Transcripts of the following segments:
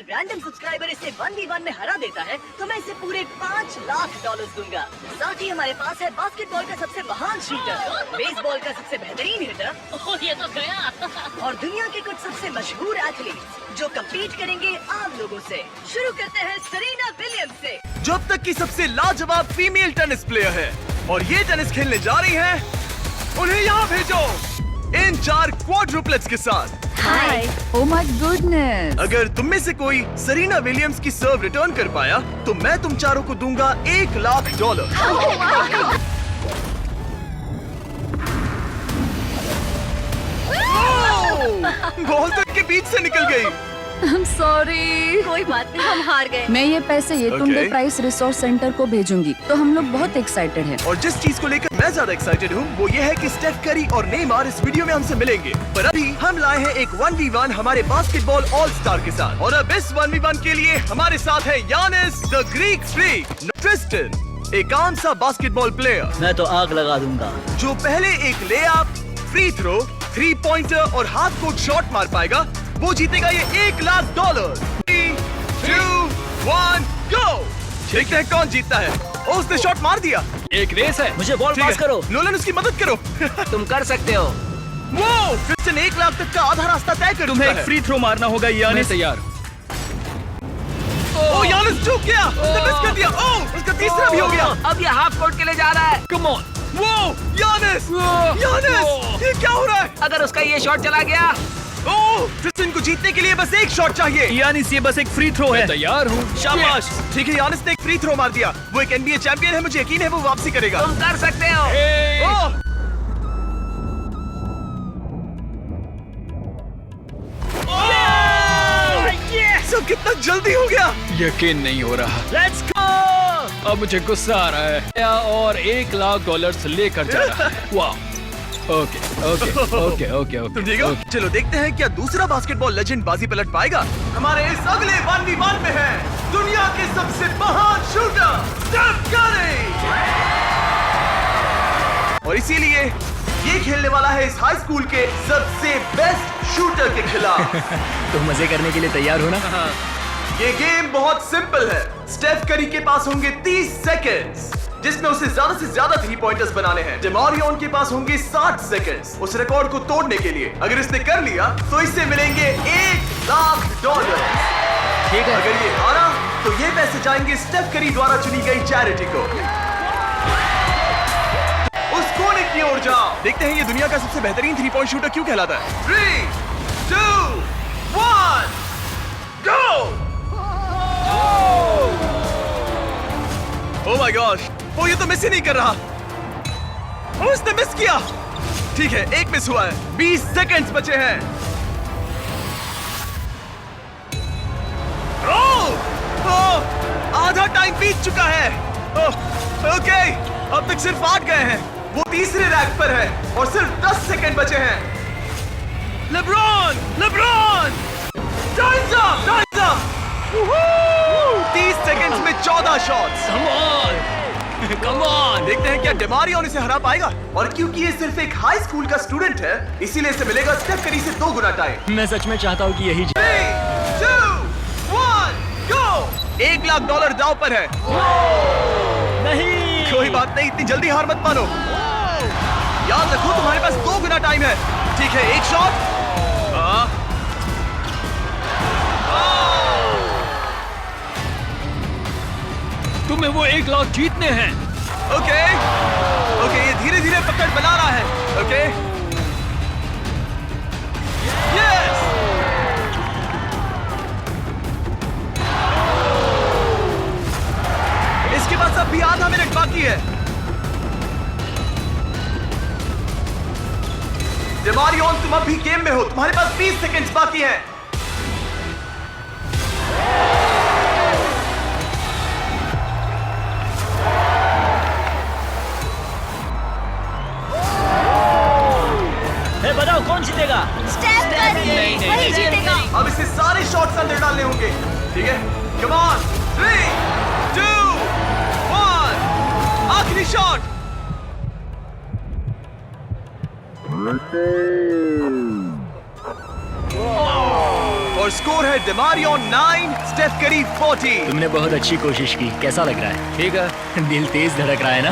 अगर random subscriber इसे 1v1 में हरा देता है तो मैं इसे पूरे $5 लाख दूंगा। साथ ही हमारे पास है बास्केटबॉल का सबसे महान शूटर, बेसबॉल का सबसे बेहतरीन हिटर, ये तो गया। और दुनिया के कुछ सबसे मशहूर एथलीट जो कम्पीट करेंगे आम लोगों से। शुरू करते हैं सेरेना विलियम्स से, जो अब तक की सबसे लाजवाब फीमेल टेनिस प्लेयर है और ये टेनिस खेलने जा रही हैं। उन्हें यहाँ भेजो इन 4 क्वाड्रुप्लेट्स के साथ। हाय, ओह माय गुडनेस। अगर तुम में से कोई सेरेना विलियम्स की सर्व रिटर्न कर पाया तो मैं तुम चारों को दूंगा $1 लाख। बॉल तो इनके बीच से निकल गई। I'm sorry। कोई बात नहीं, हम हार गए। मैं ये पैसे येतुंडे प्राइस रिसोर्स सेंटर को भेजूंगी, तो हम लोग बहुत एक्साइटेड हैं। और जिस चीज को लेकर मैं ज्यादा एक्साइटेड हूँ वो ये है कि स्टेफ करी और नेमार इस वीडियो में हमसे मिलेंगे। पर अभी हम लाए हैं एक 1v1 हमारे बास्केटबॉल ऑल स्टार के साथ। और अब इस 1v1 के लिए हमारे साथ है Yannis the Greek freak, Tristan एक आम सा बास्केटबॉल प्लेयर मैं तो आग लगा दूंगा, जो पहले एक लेअप, फ्री थ्रो, 3 पॉइंटर और हाफ कोर्ट शॉट मार पाएगा वो जीतेगा ये $1 लाख। 3, 2, 1, गो। देखते हैं कौन जीतता है। ओ, उसने शॉट मार दिया। एक रेस है, मुझे बॉल ठीक पास है। करो। नोलन उसकी मदद करो। तुम कर सकते हो। वो क्रिस्टियन $1 लाख तक का आधा रास्ता तय कर तुम्हें चुका एक है। फ्री थ्रो मारना होगा यानिस। तैयार। ओ यानिस चूक गया, उसने मिस कर दिया। ओ उसका तीसरा भी हो गया। अब ये हाफ कोर्ट के लिए जा रहा है। Come on. वो यानिस, यानिस ये क्या हो रहा है? अगर उसका ये शॉट चला गया, ओ क्रिस्टियन को जीतने के लिए बस एक शॉट चाहिए। यानिस ये बस एक फ्री थ्रो है। तैयार हूँ। शाबाश। ठीक है, यानिस ने एक फ्री थ्रो मार दिया। वो एक NBA चैंपियन है, मुझे यकीन है वो वापसी करेगा। तुम कर सकते हो। ओह! सब कितना जल्दी हो गया। यकीन नहीं हो रहा। Let's go. अब मुझे गुस्सा आ रहा है और $1 लाख लेकर जा रहा है। वाह। ओके ओके ओके ओके तुम ओके ठीक हो? चलो देखते हैं क्या दूसरा बास्केटबॉल लेजेंड बाजी पलट पाएगा। हमारे इस अगले 1v1 में है दुनिया के सबसे महान शूटर स्टेफ करी। और इसीलिए ये खेलने वाला है इस हाई स्कूल के सबसे बेस्ट शूटर के खिलाफ। तुम मजे करने के लिए तैयार हो ना? ये गेम बहुत सिंपल है। स्टेफ करी के पास होंगे 30 सेकंड्स जिसमें उसे ज्यादा से ज्यादा 3 पॉइंटर्स बनाने हैं। डेमारियन के पास होंगे 60 सेकंड्स उस रिकॉर्ड को तोड़ने के लिए। अगर इसने कर लिया तो इससे मिलेंगे $1 लाख। ठीक है। अगर ये हारा तो ये पैसे जाएंगे स्टेफ करी द्वारा चुनी गई चैरिटी को। उस कोने की ओर जाओ। देखते हैं ये दुनिया का सबसे बेहतरीन 3 पॉइंट शूटर क्यों कहलाता है। 3, 2, 1, गो। ओह माय गॉश, वो ये तो मिस ही नहीं कर रहा। ओ, उसने मिस किया। ठीक है, एक मिस हुआ है। 20 सेकंड्स बचे हैं। आधा टाइम बीत चुका है। ओके, अब तक सिर्फ 8 गए हैं। वो तीसरे रैक पर है और सिर्फ 10 सेकंड बचे हैं। LeBron, LeBron, times up, times up. 30 seconds में 14 शॉट्स। Come on. देखते हैं क्या डेमारियन इसे हरा पाएगा। और क्योंकि ये सिर्फ एक हाई स्कूल का स्टूडेंट है इसीलिए इसे मिलेगा स्टेफ करी से 2 गुना टाइम। मैं सच में चाहता हूँ कि यही 3, 2, 1, गो। $1 लाख दांव पर है। नहीं। कोई बात नहीं, इतनी जल्दी हार मत मानो। याद रखो तुम्हारे पास 2 गुना टाइम है। ठीक है, एक शॉट। तुम्हें वो $1 लाख जीतने हैं। ओके, ये धीरे धीरे पकड़ बना रहा है। Okay, yes. इसके पास अब भी आधा मिनट बाकी है। डेमारियन तुम अब भी गेम में हो, तुम्हारे पास 20 सेकंड्स बाकी हैं। बताओ कौन जीतेगा? स्टेफ करी वही जीतेगा। अब इसे सारे शॉट्स अंदर डालने होंगे। ठीक है, कम ऑन। 3, 2, 1, आखिरी शॉट। और स्कोर है डेमारियो 9, स्टेफ करी 40। तुमने बहुत अच्छी कोशिश की। कैसा लग रहा है? ठीक है। दिल तेज धड़क रहा है ना?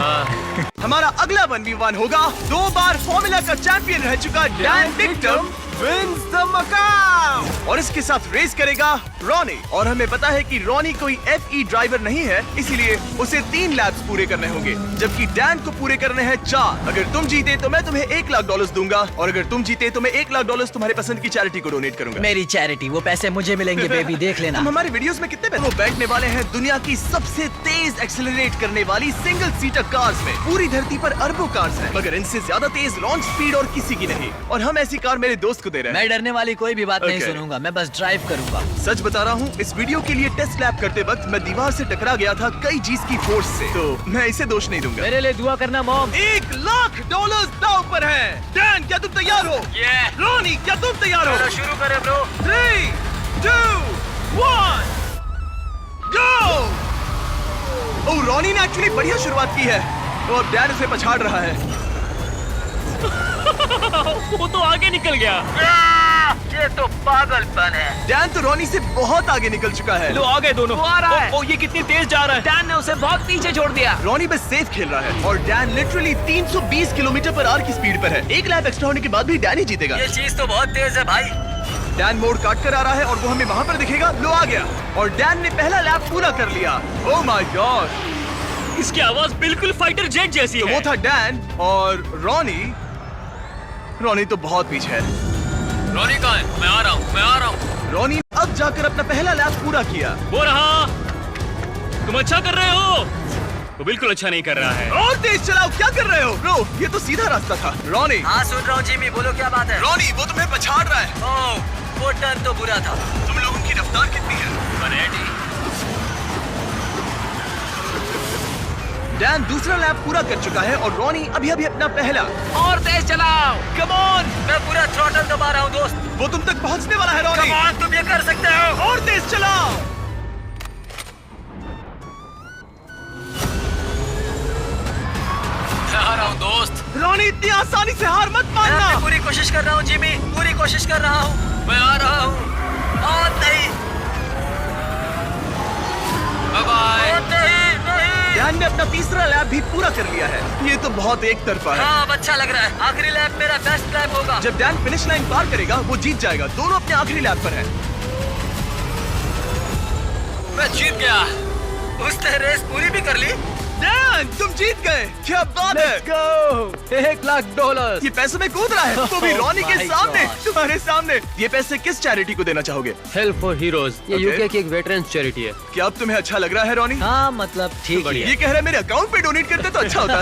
हमारा अगला 1v1 होगा 2 बार फॉर्मूला का चैंपियन रह चुका डैन विक्टम विंस द मकाम और इसके साथ रेस करेगा रॉनी। और हमें पता है कि रॉनी कोई FE ड्राइवर नहीं है, इसीलिए उसे 3 लैप्स पूरे करने होंगे, जबकि डैन को पूरे करने हैं 4। अगर तुम जीते तो मैं तुम्हें $1 लाख दूंगा, और अगर तुम जीते तो मैं $1 लाख तुम्हारे पसंद की चैरिटी को डोनेट करूंगा। मेरी चैरिटी, वो पैसे मुझे मिलेंगे बेबी, देख लेना। हम हमारे वीडियोस में कितने पैसे बैठने वाले हैं दुनिया की सबसे तेज एक्सेलरेट करने वाली सिंगल सीटर कार्स में। पूरी धरती पर अरबों कार्स हैं, मगर इनसे ज्यादा तेज लॉन्च स्पीड और किसी की नहीं। और हम ऐसी कार मेरे दोस्त को दे रहे हैं। मैं डरने वाली कोई भी बात नहीं Okay. सुनूंगा, मैं बस ड्राइव करूंगा। सच बता रहा हूँ, इस वीडियो के लिए टेस्ट लैप करते वक्त मैं दीवार से टकरा गया था कई G's की फोर्स से, तो मैं इसे दोष नहीं दूंगा। मेरे लिए दुआ करना मॉम। $1 लाख दांव पर है। डैन, क्या तुम तैयार हो? रॉनी, क्या तुम तैयार हो? शुरू करें ब्रो। 3, 2, 1, गो! ओह, रॉनी ने एक्चुअली बढ़िया शुरुआत की है, तो अब डैन उसे पछाड़ रहा है। वो तो आगे निकल गया। ये तो पागलपन है। डैन तो रॉनी से बहुत आगे निकल चुका है। लो आ गए दोनों। वो आ रहा है। ओ, ये कितनी तेज जा रहा है। डैन ने उसे बहुत पीछे छोड़ दिया। रॉनी बस सेफ खेल रहा है और Dan literally 320 kilometre per hour की स्पीड पर है। 1 लैप एक्स्ट्रा होने के बाद भी डैन ही जीतेगा। ये चीज तो बहुत तेज है भाई। डैन मोड़ काट कर आ रहा है और वो हमें वहाँ पर दिखेगा। लो, आ गया और डैन ने पहला लैप पूरा कर लिया। ओह माय गॉड, इसकी आवाज बिल्कुल फाइटर जेट जैसी तो है। वो था डैन और रॉनी तो बहुत पीछे है। रॉनी कहाँ है? मैं आ रहा हूँ। रॉनी ने अब जाकर अपना पहला लैप पूरा किया। वो रहा। तुम अच्छा कर रहे हो? वो बिल्कुल अच्छा नहीं कर रहा है। और तेज चलाओ, क्या कर रहे हो? ब्रो, ये तो सीधा रास्ता था। रॉनी, हाँ सुन रहा हूँ जिमी, बोलो क्या बात है। रॉनी, वो तुम्हें पछाड़ रहा है। ओह, वो टर्न तो बुरा था। तुम लोगों की रफ्तार कितनी है? डैन दूसरा लैप पूरा कर चुका है और रॉनी अभी अपना पहला। और तेज चलाओ। कम ऑन, मैं पूरा थ्रॉटल दबा रहा हूँ दोस्त। वो तुम तक पहुंचने वाला है रॉनी। Come on, तुम ये कर सकते हो। और तेज चलाओ। मैं आ रहा हूँ दोस्त। रॉनी, इतनी आसानी से हार मत मैं मानना। अपनी पूरी कोशिश कर रहा हूँ जिमी, पूरी कोशिश कर रहा हूँ। मैं आ रहा हूँ। और नहीं, बाय बाय। और नहीं। डैन ने अपना तीसरा लैप भी पूरा कर लिया है। ये तो बहुत एक तरफा है। हाँ, अब अच्छा लग रहा है। आखिरी लैप मेरा बेस्ट लैप होगा। जब डैन फिनिश लाइन पार करेगा वो जीत जाएगा। दोनों अपने आखिरी लैप पर हैं। मैं जीत गया। उसने रेस पूरी भी कर ली। डैन, तुम जीत गए। क्या बात है। $1 लाख। ये पैसों में कूद रहा है, तो भी रॉनी के my सामने, God. तुम्हारे सामने। ये पैसे किस चैरिटी को देना चाहोगे? हेल्प फॉर हीरोज, ये Okay. यूके की एक वेटरन्स चैरिटी है। क्या अब तुम्हें अच्छा लग रहा है रॉनी? हाँ मतलब ठीक ही ये है। कह रहा है मेरे अकाउंट पे डोनेट करते तो अच्छा होता।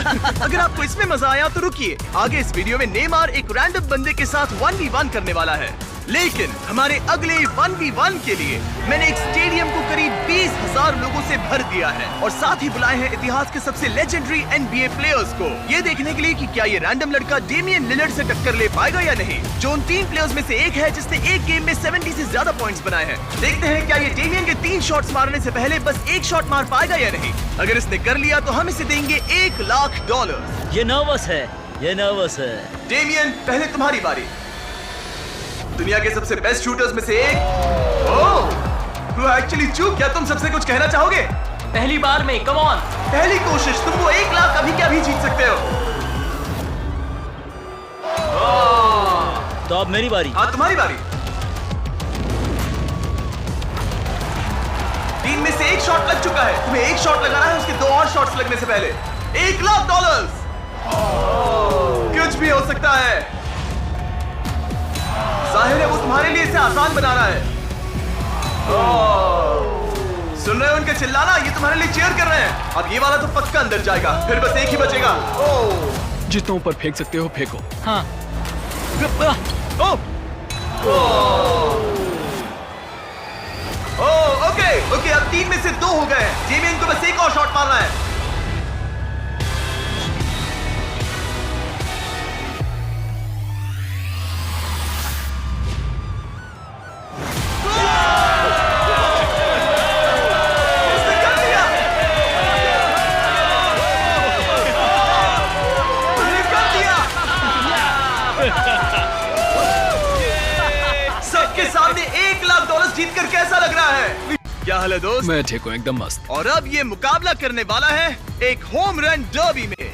अगर आपको इसमें मजा आया तो रुकिए, आगे इस वीडियो में नेमार एक रैंडम बंदे के साथ 1v1 करने वाला है। लेकिन हमारे अगले 1v1 के लिए मैंने एक स्टेडियम को करीब 20,000 लोगों से भर दिया है और साथ ही बुलाए हैं इतिहास के सबसे लेजेंडरी NBA प्लेयर्स को, ये देखने के लिए कि क्या ये रैंडम लड़का डेमियन लिलर्ड से टक्कर ले पाएगा या नहीं, जो उन 3 प्लेयर्स में से एक है जिसने एक गेम में 70 से ज्यादा पॉइंट्स बनाए हैं। देखते हैं क्या ये डेमियन के 3 शॉट्स मारने से पहले बस एक शॉट मार पाएगा या नहीं। अगर इसने कर लिया तो हम इसे देंगे $1 लाख। ये नर्वस है। डेमियन, पहले तुम्हारी बारी। दुनिया के सबसे बेस्ट शूटर्स में से एक। ओह, वो एक्चुअली चूक। क्या तुम सबसे कुछ कहना चाहोगे? पहली बार में, कम ऑन। पहली कोशिश, तुमको $1 लाख अभी के अभी जीत सकते हो। तो अब मेरी बारी। हाँ, तुम्हारी बारी। 3 में से एक शॉट लग चुका है। तुम्हें एक शॉट लगाना है उसके 2 और शॉट्स लगने से पहले। $1 लाख। कुछ भी हो सकता है। जाहिर है वो तुम्हारे लिए इसे आसान बना रहा है। सुन रहे हो उनका चिल्लाना? ये तुम्हारे लिए चीयर कर रहे हैं। अब ये वाला तो पक्का अंदर जाएगा, फिर बस एक ही बचेगा। जितना ऊपर फेंक सकते हो फेंको। हाँ। ओके, अब 3 में से 2 हो गए। जेमियन को बस एक और शॉट मारना है। सबके सामने $1 लाख क्या हाल है दोस्त? मैं ठीक हूँ, एकदम मस्त। और अब ये मुकाबला करने वाला है एक होम रन डर्बी में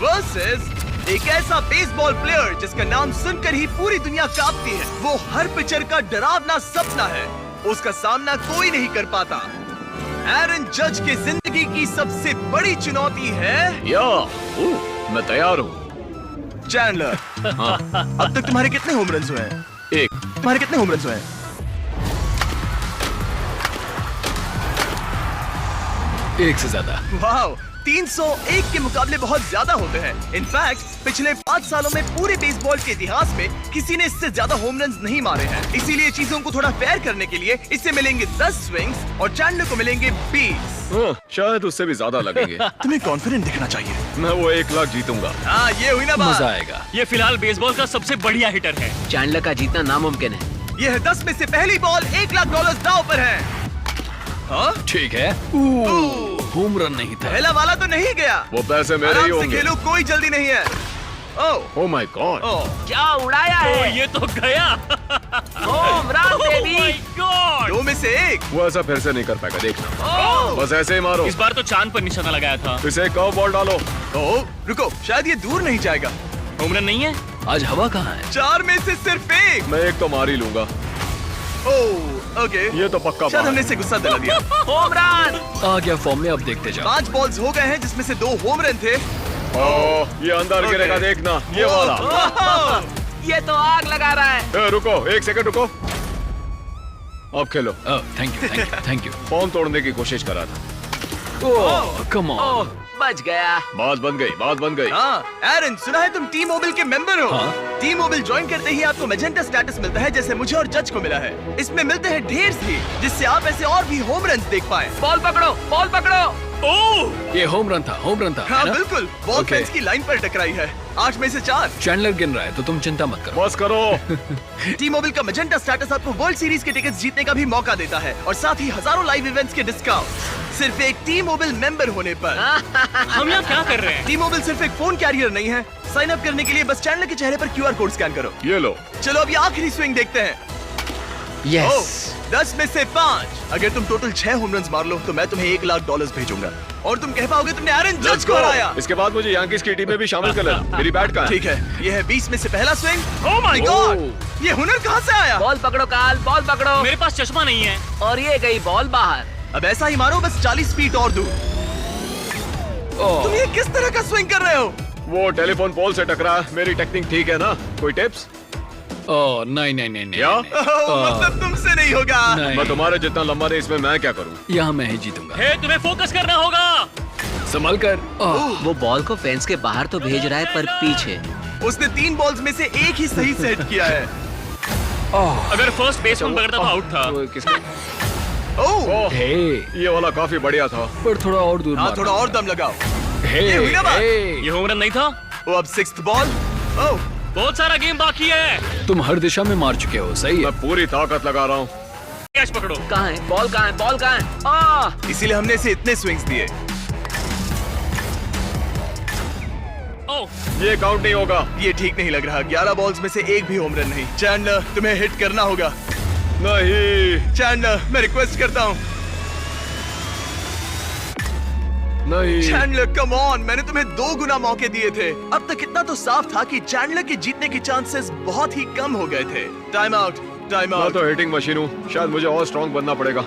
वर्सेस एक ऐसा बेसबॉल प्लेयर जिसका नाम सुनकर ही पूरी दुनिया कांपती है। वो हर पिचर का डरावना सपना है, उसका सामना कोई नहीं कर पाता। एरन जज की जिंदगी की सबसे बड़ी चुनौती है मैं तैयार हूँ। चैंडलर। हाँ। अब तक तुम्हारे कितने होम रन हुए हैं? एक। तुम्हारे कितने होम रन हुए हैं? एक से ज्यादा। वाह, 301 के मुकाबले बहुत ज्यादा होते हैं। इनफैक्ट पिछले 5 सालों में पूरे बेसबॉल के इतिहास में किसी ने इससे ज्यादा होम रन नहीं मारे हैं। इसीलिए चीजों को थोड़ा फेयर करने के लिए इसे मिलेंगे 10 स्विंग्स और चैंडलर को मिलेंगे 20। शायद उससे भी ज्यादा लगेंगे। तुम्हें कॉन्फिडेंट दिखना चाहिए। मैं वो 1 लाख जीतूंगा। हाँ, ये हुई ना बात। मजा आएगा। ये फिलहाल बेसबॉल का सबसे बढ़िया हिटर है। चैंडलर का जीतना नामुमकिन है। ये है 10 में से पहली बॉल, $1 लाख दांव पर है। हाँ? ठीक है। होम रन नहीं था। पहला वाला तो नहीं गया। वो पैसे मेरे ही आराम से होंगे। खेलो, कोई जल्दी नहीं है। Oh my God. क्या उड़ाया ओ, है? ये तो गया। Home run Oh baby. my God! 2 में से 1। वो ऐसा फिर से नहीं कर पाएगा, देखना। बस ऐसे ही मारो। इस बार तो चांद पर निशाना लगाया था। इसे कर्व बॉल डालो। ओह, रुको, शायद ये दूर नहीं जाएगा। होम रन नहीं है। आज हवा कहाँ है? 4 में से सिर्फ 1। मैं एक तो मार ही लूंगा। ओह, ओके। ये तो पक्का शायद बात हमने है। इसे गुस्सा दिला दिया। Home run. आ गया फॉर्म में, अब देखते जाओ। 5 बॉल्स हो गए हैं जिसमें से 2 होम रन थे। ओह, ये अंदर Okay. गिरेगा, देखना। ये वाला। ओह, ये तो आग लगा रहा है। रुको, 1 सेकंड रुको। अब खेलो। Thank you, thank you, thank you. Form तोड़ने की कोशिश कर रहा था। ओह, कम ऑन। ओह, बच गया। बात बन गई, बात बन गई। हाँ, एरन, सुना है तुम टी मोबाइल के मेंबर हो? हाँ। टी मोबाइल ज्वाइन करते ही आपको मैजेंटा स्टेटस मिलता है, जैसे मुझे और जज को मिला है। इसमें मिलते हैं ढेर सी, जिससे आप ऐसे और भी होम रन देख पाए। बॉल पकड़ो, बॉल पकड़ो। ओह, ये होम रन था, होम रन था। हाँ, है ना? बिल्कुल। Ball Okay. फेंस की लाइन पर टकराई है। 8 में से 4। चैंडलर गिन रहा है, तो तुम चिंता मत करो। बस करो। टी मोबाइल का मैजेंटा स्टेटस आपको वर्ल्ड सीरीज के टिकट्स जीतने का भी मौका देता है और साथ ही हजारों लाइव इवेंट्स के डिस्काउंट सिर्फ एक टी मोबाइल मेंबर होने पर। हम यहाँ क्या कर रहे हैं? टी मोबाइल सिर्फ एक फोन कैरियर नहीं है। साइन अप करने के लिए बस चैनल के चेहरे पर QR कोड स्कैन करो। ये लो। चलो अब ये आखिरी स्विंग देखते हैं। यस। 10 में से 5। अगर तुम टोटल 6 होम रन मार लो तो मैं तुम्हें $1 लाख भेजूंगा और तुम कह पाओगे तुमने एरन जज Let's को go. हराया। इसके बाद मुझे यांकीज की टीम में भी शामिल कर लेना। मेरी बैट का ठीक है, ये है 20 में से पहला swing. Oh my Oh. God, ये हुनर कहाँ से आया? बॉल पकड़ो काल, बॉल पकड़ो। मेरे पास चश्मा नहीं है। और ये गई बॉल बाहर। अब ऐसा ही मारो, बस 40 फीट और दूर। तुम ये किस तरह का स्विंग कर रहे हो? वो टेलीफोन पोल से टकरा। मेरी टेक्निक ठीक है ना? कोई टिप्स? ओह, नहीं नहीं नहीं नहीं, क्या? नहीं। मतलब तुमसे नहीं होगा। नहीं। मैं तुम्हारे जितना लंबा नहीं, इसमें मैं क्या करूं? यहाँ मैं ही जीतूंगा। हे, तुम्हें फोकस करना होगा। संभल कर। वो बॉल को फेंस के बाहर तो भेज रहा है, पर पीछे। उसने 3 बॉल्स में से 1 ही सही सेट किया है। अगर फर्स्ट बेसमैन पकड़ता तो आउट था। वो किसने? ओह, हे, ये वाला काफी बढ़िया था। पर थोड़ा और दूर हाँ, मारना। थोड़ा और दम लगाओ। हे, ये हुई ना बात? हे, ये होम रन नहीं था। वो अब 6th बॉल। ओह, बहुत सारा गेम बाकी है। तुम हर दिशा में मार चुके हो, सही है। मैं पूरी ताकत लगा रहा हूँ। कैच पकड़ो। कहाँ है बॉल, कहाँ है बॉल, कहाँ है? इसीलिए हमने इसे इतने स्विंग्स दिए। ओह, ये काउंट नहीं होगा। ये ठीक नहीं लग रहा। 11 बॉल्स में से 1 भी होम रन नहीं। चैंडलर, तुम्हें हिट करना होगा। नहीं, चैंडलर, मैं रिक्वेस्ट करता हूँ। नहीं। चैंडलर, कम ऑन, मैंने तुम्हें 2 गुना मौके दिए थे। अब तक इतना तो साफ था कि चैंडलर के जीतने के चांसेस बहुत ही कम हो गए थे। टाइम आउट, टाइम मैं आउट। तो हिटिंग मशीन हूँ। शायद मुझे और स्ट्रॉन्ग बनना पड़ेगा।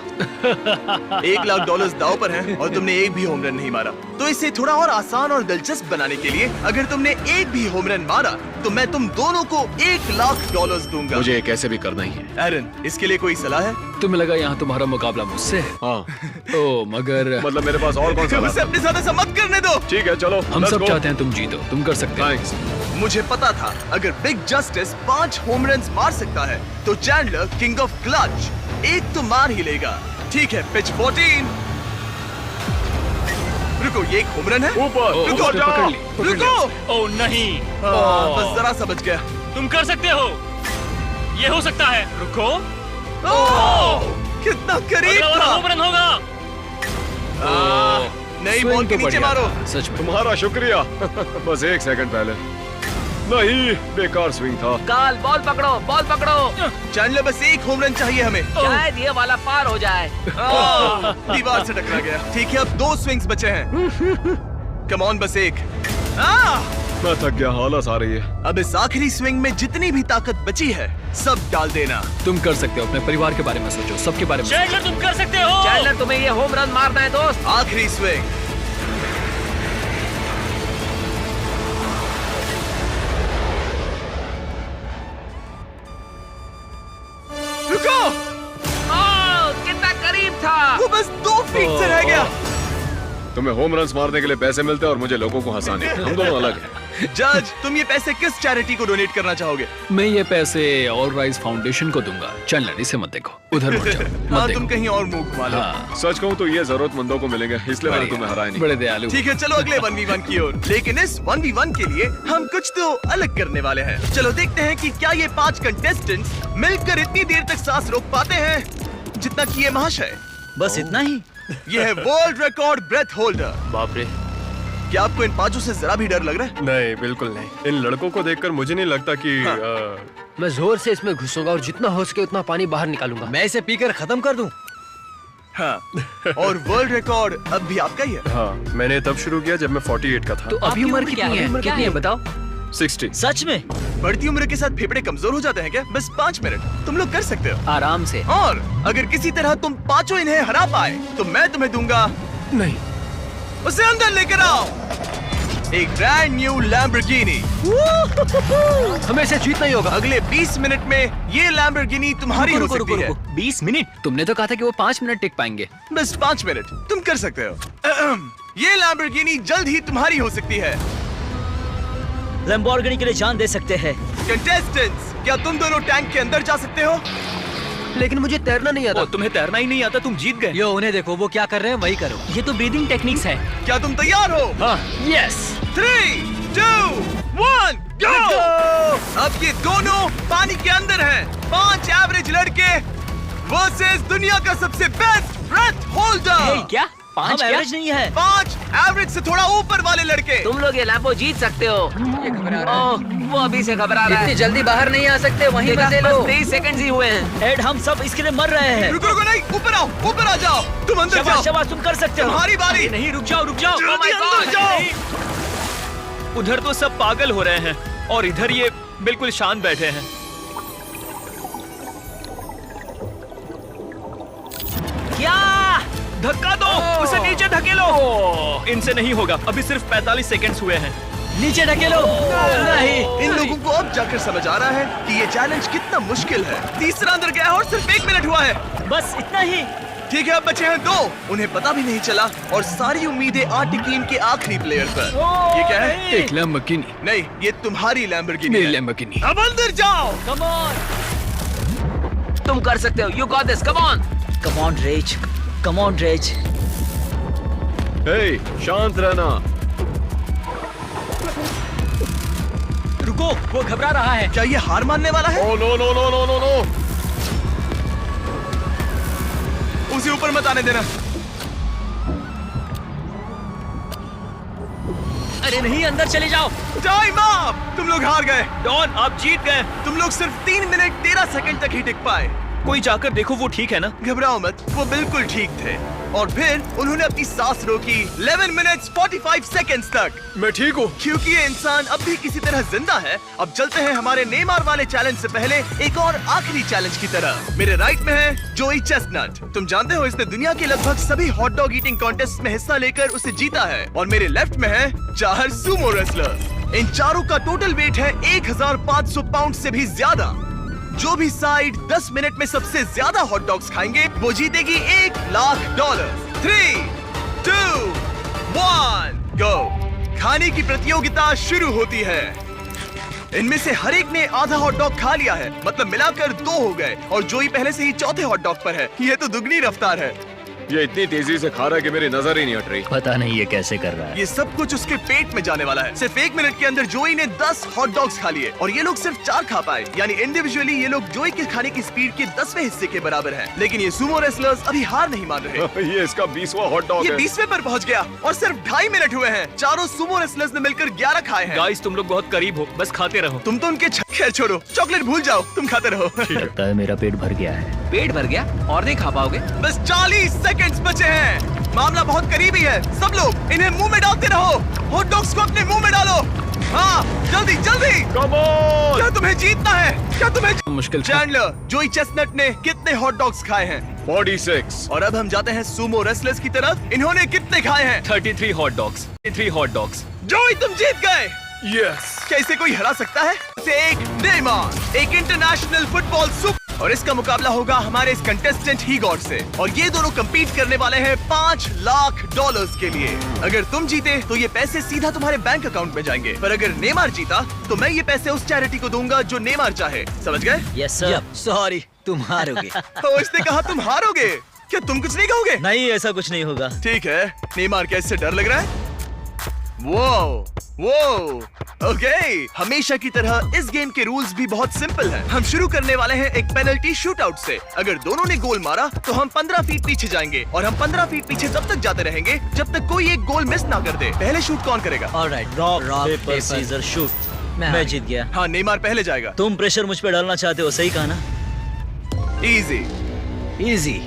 $1 लाख दांव पर है और तुमने 1 भी होम रन नहीं मारा। तो इसे थोड़ा और आसान और दिलचस्प बनाने के लिए अगर तुमने 1 भी होम रन मारा तो मैं तुम दोनों को $1 लाख दूंगा। मुझे ये कैसे भी करना ही है। एरन, इसके लिए कोई सलाह है? तुम्हें लगा यहाँ तुम्हारा मुकाबला मुझसे है? हाँ, ओ, मगर मतलब मेरे पास और कौन सा उसे अपने साथ ऐसा मत करने दो। ठीक है, चलो। हम let's सब go. चाहते हैं तुम जीतो, तुम कर सकते हो। Thanks. मुझे पता था अगर बिग जस्टिस 5 होम रन मार सकता है तो चैंडलर किंग ऑफ क्लच 1 तो मार ही लेगा। ठीक है, पिच 14। रुको, ये एक होम रन है। ऊपर, ओ, रुको, उसने पकड़ ली, पकड़ रुको। ओह नहीं। हाँ, बस जरा सा बच गया। तुम कर सकते हो। ये हो सकता है। रुको। ओह, कितना करीब अगला वाला था। होम रन होगा। नई Swing बॉल के तो नीचे बढ़िया मारो। था, सच में। तुम्हारा शुक्रिया। बस 1 सेकंड पहले। नहीं, बेकार स्विंग था। काल बॉल पकड़ो। चैंडलर बस एक होम रन चाहिए हमें। शायद ये वाला पार हो जाए। दीवार से टकरा गया। ठीक है, अब 2 स्विंग्स बचे हैं। कम ऑन, बस एक। मैं थक गया, आलस आ रही है। अब इस आखिरी स्विंग में जितनी भी ताकत बची है सब डाल देना। तुम कर सकते हो, अपने परिवार के बारे में सोचो, सबके बारे में। चैंडलर तुम कर सकते हो। चैंडलर तुम्हें ये होम रन मारना है दोस्त। आखिरी स्विंग। रुको, कितना करीब था। वो बस 2 फीट से रह गया। तुम्हें होम रन्स मारने के लिए पैसे मिलते हैं और मुझे लोगों को हंसाने। हम दोनों अलग हैं। जज, तुम ये पैसे किस चैरिटी को डोनेट करना चाहोगे? मैं ये पैसे और राइज फाउंडेशन को दूंगा। चैंडलर, इसे मत देखो, उधर मुड़ जाओ, मत हाँ, देखो। तुम कहीं और मुंह घुमा लो। हाँ, सच कहूँ तो ये जरूरतमंदों को मिलेंगे, इसलिए मैंने तुम्हें हराया नहीं। बड़े दयालु। ठीक है, चलो अगले 1v1 की ओर। लेकिन इस 1v1 के लिए हम कुछ तो अलग करने वाले हैं। चलो देखते हैं कि क्या ये 5 कंटेस्टेंट्स मिलकर इतनी देर तक सांस रोक पाते हैं जितना कि ये महाशय। बस इतना ही। ये है वर्ल्ड रिकॉर्ड ब्रेथ होल्डर। बाप रे। क्या आपको इन 5 से जरा भी डर लग रहा है? नहीं, बिल्कुल नहीं। इन लड़कों को देखकर मुझे नहीं लगता कि मैं जोर से इसमें घुसूंगा और जितना हो सके उतना पानी बाहर निकालूंगा। मैं इसे पीकर खत्म कर दूं। हाँ, और वर्ल्ड रिकॉर्ड अब भी आपका ही है। हाँ, मैंने तब शुरू किया जब मैं 48 का था। तो अभी उम्र कितनी है? क्या है बताओ? 60। सच में? बढ़ती उम्र के साथ फेफड़े कमजोर हो जाते हैं क्या? बस 5 मिनट तुम लोग कर सकते हो। आराम से। और अगर किसी तरह तुम 5 इन्हें हरा पाए तो मैं तुम्हें दूंगा। नहीं, उसे अंदर लेकर आओ। एक ब्रांड न्यू लैम्बोर्गिनी। हमें इसे जीतना ही होगा। अगले 20 मिनट में ये लैम्बोर्गिनी तुम्हारी हो सकती है। 20 मिनट? तुमने तो कहा था कि वो 5 मिनट टिक पाएंगे। बस 5 मिनट तुम कर सकते हो। ये लैम्बोर्गिनी जल्द ही तुम्हारी हो सकती है। लैम्बोर्गिनी के लिए जान दे सकते हैं। कंटेस्टेंट्स, क्या तुम दोनों टैंक के अंदर जा सकते हो? लेकिन मुझे तैरना नहीं आता। तुम्हें तैरना ही नहीं आता, तुम जीत गए। यो, उन्हें देखो, वो क्या कर रहे हैं वही करो। ये तो ब्रीदिंग टेक्निक्स है। क्या तुम तैयार हो? हाँ, यस। 3, 2, 1, गो! अब ये दोनों पानी के अंदर हैं। 5 एवरेज लड़के वर्सेस दुनिया का सबसे बेस्ट ब्रेथ होल्डर। क्या 5 एवरेज नहीं है? 5 एवरेज से थोड़ा ऊपर वाले लड़के। तुम लोग ये लैम्बो जीत सकते हो। ये घबरा रहा है। ओह, वो अभी से घबरा रहा इतनी है। जल्दी बाहर नहीं आ सकते, वहीं देखा, बचे बस लो। 23 सेकंड्स ही हुए हैं। एड, हम सब इसके लिए मर रहे हैं। रुको रुको, नहीं, ऊपर आओ, ऊपर आ जाओ। तुम अंदर शाबाश जाओ, शाबाश, तुम कर सकते हो। तुम्हारी बारी। नहीं, रुक जाओ। जल्दी अंदर जाओ। उधर तो सब पागल हो रहे हैं और इधर ये बिल्कुल शांत बैठे हैं। क्या? धक्का दो, उसे नीचे धकेलो। इनसे नहीं होगा, अभी सिर्फ 45 सेकंड्स हुए हैं। नीचे ढकेलो। नहीं। इन लोगों को अब जाकर समझ आ रहा है कि ये चैलेंज कितना मुश्किल है। तीसरा अंदर गया है और सिर्फ 1 मिनट हुआ है। बस इतना ही। ठीक है, अब बचे हैं 2। उन्हें पता भी नहीं चला और सारी उम्मीदें आ टिकी इनके आखिरी प्लेयर पर। ये क्या है? एक लैम्बोर्गिनी। नहीं, ये तुम्हारी लैम्बोर्गिनी मेरी है। लैम्बोर्गिनी। अब अंदर जाओ। Come on. तुम कर सकते हो। You got this, come on. Come on Rage, come on Rage. Hey, शांत रहना। रुको, वो घबरा रहा है। क्या ये हार मानने वाला है? Oh no no no no no no. उसे ऊपर मत आने देना। अरे नहीं, अंदर चले जाओ। Time up! तुम लोग हार गए। डॉन, आप जीत गए। तुम लोग सिर्फ 3 मिनट 13 सेकंड तक ही टिक पाए। कोई जाकर देखो, वो ठीक है ना? घबराओ मत, वो बिल्कुल ठीक थे। और फिर उन्होंने अपनी सांस रोकी 11 मिनट्स 45 सेकंड्स तक। मैं ठीक हूँ। क्योंकि ये इंसान अब भी किसी तरह जिंदा है। अब चलते हैं हमारे नेमार वाले चैलेंज से पहले एक और आखिरी चैलेंज की तरह। मेरे राइट में है जोई चेस्टनट। तुम जानते हो इसने दुनिया के लगभग सभी हॉट डॉग ईटिंग कॉन्टेस्ट में हिस्सा लेकर उसे जीता है। और मेरे लेफ्ट में है 4 सुमो रेसलर्स। इन चारों का टोटल वेट है 1500 पाउंड से भी ज्यादा। जो भी साइड 10 मिनट में सबसे ज्यादा हॉट डॉग्स खाएंगे वो जीतेगी $1,00,000। 3, 2, 1, गो! खाने की प्रतियोगिता शुरू होती है। इनमें से हर एक ने आधा हॉट डॉग खा लिया है, मतलब मिलाकर 2 हो गए और जोई पहले से ही चौथे हॉट डॉग पर है। ये तो दुगनी रफ्तार है। ये इतनी तेजी से खा रहा है कि मेरी नजर ही नहीं हट रही। पता नहीं ये कैसे कर रहा है। ये सब कुछ उसके पेट में जाने वाला है। सिर्फ 1 मिनट के अंदर जोई ने 10 हॉट डॉग्स खा लिए और ये लोग सिर्फ 4 खा पाए। यानी इंडिविजुअली ये लोग जोई के खाने की स्पीड के 10वें हिस्से के बराबर हैं। लेकिन ये सुमो रेसलर्स अभी हार नहीं मान रहे। ये इसका 20वां हॉट डॉग ये है। 20वें पर पहुंच गया और सिर्फ 2.5 मिनट हुए हैं। चारों सुमो रेसलर्स ने मिलकर 11 खाए हैं। गाइस तुम लोग बहुत करीब हो, बस खाते रहो। तुम तो उनके खैर छोड़ो, चॉकलेट भूल जाओ, तुम खाते रहो। लगता है मेरा पेट भर गया है। पेट भर गया और नहीं खा पाओगे? बस 40 सेकंड्स बचे हैं। मामला बहुत करीबी है। सब लोग इन्हें मुंह में डालते रहो। हॉट डॉग्स को अपने मुंह में डालो। हाँ, जल्दी जल्दी। Come on. क्या तुम्हें जीतना है? क्या तुम्हें मुश्किल था। चैंडलर, जोई चेस्टनट ने कितने हॉट डॉग्स खाए हैं? 46। और अब हम जाते हैं सुमो रेसलर्स की तरफ। इन्होंने कितने खाए हैं? 33 हॉट डॉग्स। 33 hot dogs. जोई तुम जीत गए। यस। क्या इसे कोई हरा सकता है? एक नेमार, एक इंटरनेशनल फुटबॉल सुपर, और इसका मुकाबला होगा हमारे इस कंटेस्टेंट हीगॉर से। और ये दोनों compete करने वाले हैं $5 लाख के लिए। अगर तुम जीते तो ये पैसे सीधा तुम्हारे बैंक अकाउंट में जाएंगे, पर अगर नेमार जीता तो मैं ये पैसे उस चैरिटी को दूंगा जो नेमार चाहे। समझ गए? Yes sir. सॉरी, तुम हारोगे। तो इसने कहा तुम हारोगे। क्या तुम कुछ नहीं कहोगे? नहीं, ऐसा कुछ नहीं होगा। ठीक है। नेमार क्या इससे डर लग रहा है? वो ओके। हमेशा की तरह इस गेम के रूल्स भी बहुत सिंपल हैं। हम शुरू करने वाले हैं एक पेनल्टी शूटआउट से। अगर दोनों ने गोल मारा तो हम 15 फीट पीछे जाएंगे और हम 15 फीट पीछे तब तक जाते रहेंगे जब तक कोई एक गोल मिस ना कर दे। पहले शूट कौन करेगा? Alright, rock paper scissor shoot. मैं जीत गया। हाँ, नेमार पहले जाएगा। तुम प्रेशर मुझ पे डालना चाहते हो, सही कहा ना? इजी। इजी।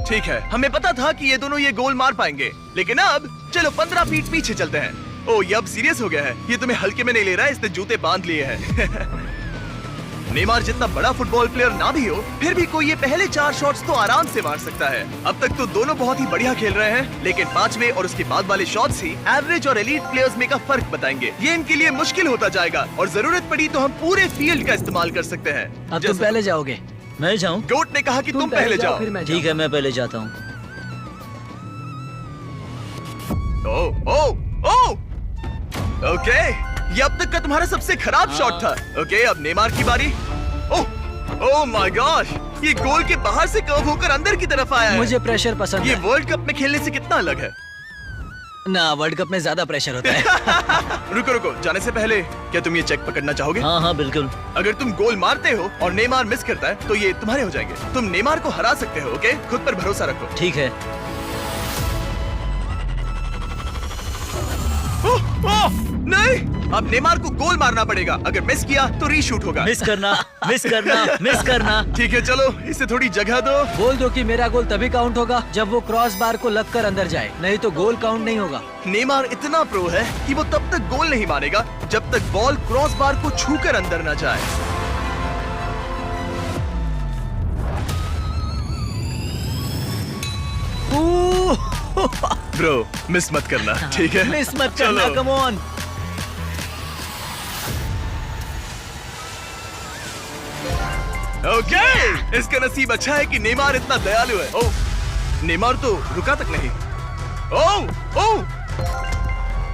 ठीक है, हमें पता था कि ये दोनों ये गोल मार पाएंगे, लेकिन अब चलो 15 फीट पीछे चलते हैं। ओ, ये अब सीरियस हो गया है। ये तुम्हें हल्के में नहीं ले रहा है, इसने जूते बांध लिए हैं। नेमार जितना बड़ा फुटबॉल प्लेयर ना भी हो, फिर भी कोई ये पहले 4 शॉट्स तो आराम से मार सकता है। अब तक तो दोनों बहुत ही बढ़िया खेल रहे हैं, लेकिन 5वें और उसके बाद वाले शॉट्स ही एवरेज और एलीट प्लेयर्स में का फर्क बताएंगे। ये इनके लिए मुश्किल होता जाएगा और जरूरत पड़ी तो हम पूरे फील्ड का इस्तेमाल कर सकते हैं। अब तुम पहले जाओगे। मैं जाऊं? गोट ने कहा कि तुम पहले जाओ। फिर मैं ठीक है, मैं पहले जाता हूँ। ओके, ये अब तक का तुम्हारा सबसे खराब शॉट था। ओके, अब नेमार की बारी। ओह माय गॉश, ये गोल के बाहर से कर्व होकर अंदर की तरफ आया है। मुझे प्रेशर पसंद ये है। वर्ल्ड कप में खेलने से कितना अलग है? ना, वर्ल्ड कप में ज्यादा प्रेशर होता है। रुको, जाने से पहले क्या तुम ये चेक पकड़ना चाहोगे? हाँ हाँ बिल्कुल। अगर तुम गोल मारते हो और नेमार मिस करता है तो ये तुम्हारे हो जाएंगे। तुम नेमार को हरा सकते हो। ओके, खुद पर भरोसा रखो। ठीक है। नहीं, अब नेमार को गोल मारना पड़ेगा। अगर मिस किया तो रीशूट होगा। मिस करना, मिस करना, मिस करना। ठीक है, चलो इसे थोड़ी जगह दो। बोल दो कि मेरा गोल तभी काउंट होगा जब वो क्रॉस बार को लगकर अंदर जाए, नहीं तो गोल काउंट नहीं होगा। नेमार इतना प्रो है कि वो तब तक गोल नहीं मारेगा जब तक बॉल क्रॉस बार को छूकर अंदर न जाए। ब्रो, मिस मत करना, ठीक है? मिस मत करना, कम ऑन। ओके, इसका नसीब अच्छा है कि नेमार इतना दयालु है। ओह, नेमार तो रुका तक नहीं। ओह,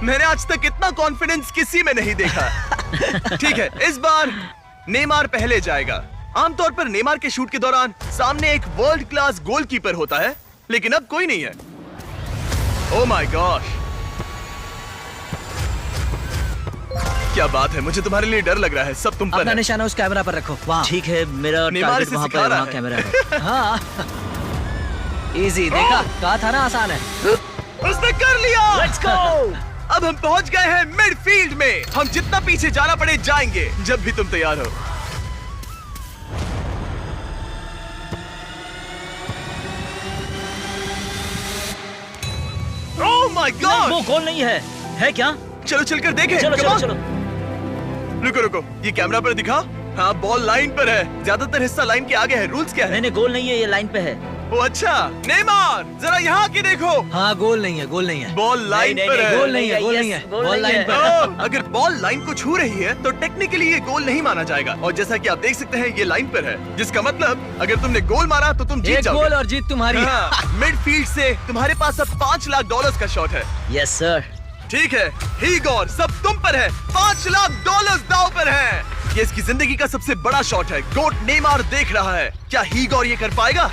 मैंने आज तक इतना कॉन्फिडेंस किसी में नहीं देखा। ठीक है, इस बार नेमार पहले जाएगा। आमतौर पर नेमार के शूट के दौरान सामने एक वर्ल्ड क्लास गोलकीपर होता है, लेकिन अब कोई नहीं है। ओह माय गॉश, क्या बात है। मुझे तुम्हारे लिए डर लग रहा है। सब तुम पर अपना है। निशाना उस कैमरा पर रखो। वहाँ। ठीक है, मेरा नेमार टारगेट इसे वहाँ सिखा पर, रहा वहाँ है। कैमरा है। हाँ, इजी। देखा, कहा था ना आसान है। उसने कर लिया। Let's go! अब हम पहुंच गए हैं मिडफील्ड में। हम जितना पीछे जाना पड़े जाएंगे, जब भी तुम तैयार हो। ओह माय गॉड, वो गोल नहीं है। है क्या? चलो चलकर देखें। चलो Come चलो on. चलो। रुको, ये कैमरा पर दिखा। हाँ, बॉल लाइन पर है। ज्यादातर हिस्सा लाइन के आगे है। रूल्स क्या है? नहीं नहीं, गोल नहीं है, ये लाइन पे है। ओ अच्छा, नेमार जरा यहाँ की देखो। हाँ, गोल नहीं है, गोल नहीं है। बॉल लाइन नहीं, पर नहीं, है। गोल नहीं है, गोल Yes, नहीं है। गोल बॉल नहीं लाइन है। पर। अगर बॉल लाइन को छू रही है तो टेक्निकली ये गोल नहीं माना जाएगा। और जैसा कि आप देख सकते हैं, ये लाइन पर है, जिसका मतलब अगर तुमने गोल मारा तो तुम जीत एक जाओगे। गोल और जीत तुम्हारी। मिडफील्ड से तुम्हारे पास अब $5 लाख का शॉट है। Yes sir. ठीक है, हीगॉर, सब तुम पर है। $5 लाख दांव पर है। ये इसकी जिंदगी का सबसे बड़ा शॉट है। गोट नेमार देख रहा है। क्या हीगॉर ये कर पाएगा?